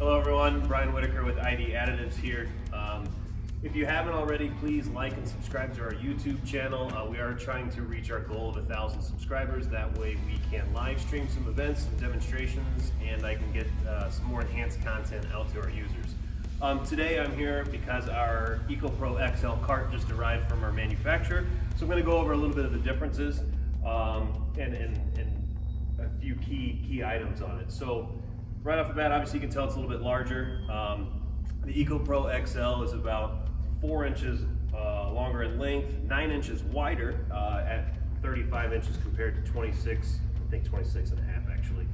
Hello everyone, Brian Whitaker with ID Additives here. If you haven't already, please like and subscribe to our YouTube channel. We are trying to reach our goal of 1,000 subscribers. That way we can live stream some events and demonstrations, and I can get some more enhanced content out to our users. Today I'm here because our EcoPro XL cart just arrived from our manufacturer. So I'm going to go over a little bit of the differences and a few key items on it. So right off the bat, obviously you can tell it's a little bit larger. The EcoPro XL is about 4 inches longer in length, 9 inches wider at 35 inches compared to 26, I think 26 and a half actually.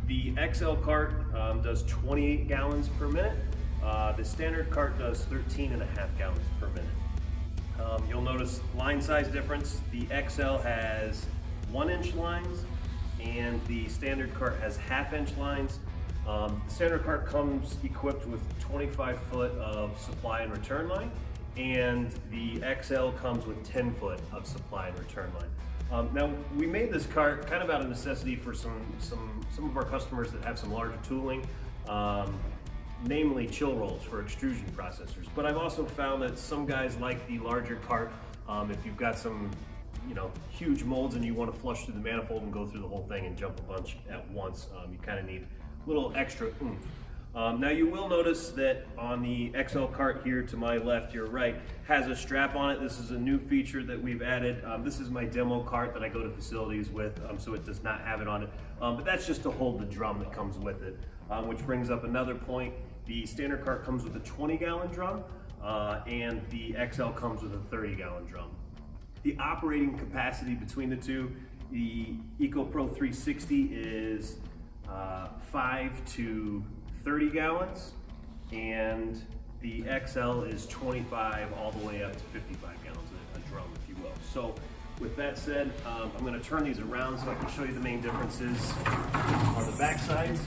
The XL cart does 28 gallons per minute. The standard cart does 13 and a half gallons per minute. You'll notice line size difference. The XL has 1-inch lines and the standard cart has 1/2-inch lines. The standard cart comes equipped with 25 foot of supply and return line, and the XL comes with 10 foot of supply and return line. Now, we made this cart kind of out of necessity for some of our customers that have some larger tooling, namely chill rolls for extrusion processors. But I've also found that some guys like the larger cart if you've got some huge molds and you want to flush through the manifold and go through the whole thing and jump a bunch at once. You kind of need a little extra oomph. Now you will notice that on the XL cart here to my left, your right, has a strap on it. This is a new feature that we've added. This is my demo cart that I go to facilities with, so it does not have it on it. But that's just to hold the drum that comes with it, which brings up another point. The standard cart comes with a 20-gallon drum, and the XL comes with a 30-gallon drum. The operating capacity between the two, the EcoPro 360 is 5 to 30 gallons, and the XL is 25 all the way up to 55 gallons, a drum, if you will. So with that said, I'm going to turn these around so I can show you the main differences on the back sides.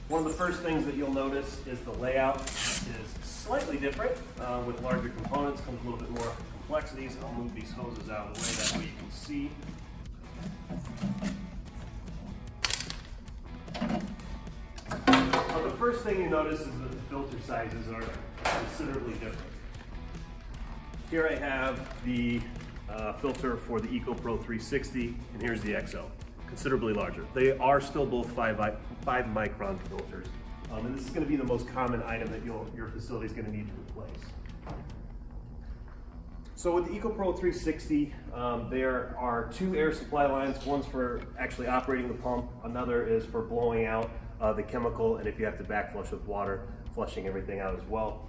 One of the first things that you'll notice is the layout is slightly different with larger components, comes a little bit more complexities. I'll move these hoses out of the way, that way you can see. The first thing you notice is that the filter sizes are considerably different. Here I have the filter for the EcoPro 360, and here's the XL. Considerably larger. They are still both 5 micron filters, and this is going to be the most common item that your facility is going to need to replace. So with the EcoPro 360, there are 2 air supply lines. One's for actually operating the pump, another is for blowing out the chemical, and if you have to backflush with water, flushing everything out as well.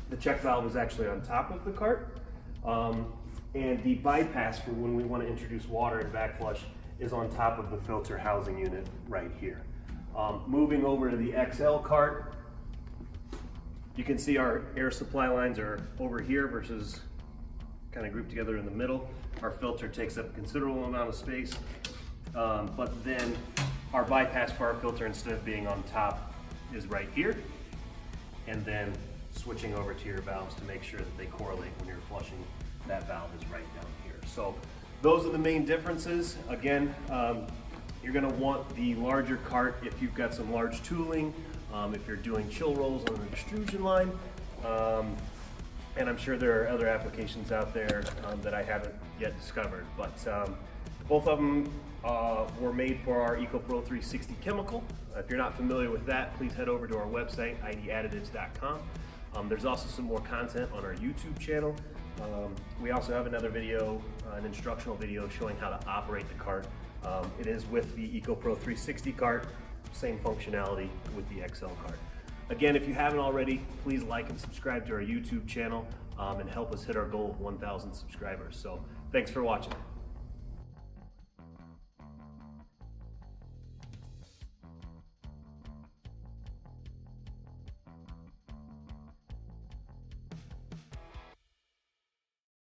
The check valve is actually on top of the cart, and the bypass for when we want to introduce water and backflush is on top of the filter housing unit right here. Moving over to the XL cart, you can see our air supply lines are over here versus kind of grouped together in the middle. Our filter takes up a considerable amount of space, but then our bypass for our filter, instead of being on top, is right here. And then switching over to your valves to make sure that they correlate when you're flushing, that valve is right down here. So those are the main differences. Again, you're going to want the larger cart if you've got some large tooling, if you're doing chill rolls on an extrusion line, and I'm sure there are other applications out there that I haven't yet discovered. But both of them were made for our EcoPro 360 chemical. If you're not familiar with that, please head over to our website, idadditives.com. There's also some more content on our YouTube channel. We also have another video, an instructional video showing how to operate the cart. It is with the EcoPro 360 cart, same functionality with the XL cart. Again, if you haven't already, please like and subscribe to our YouTube channel and help us hit our goal of 1,000 subscribers. So thanks for watching.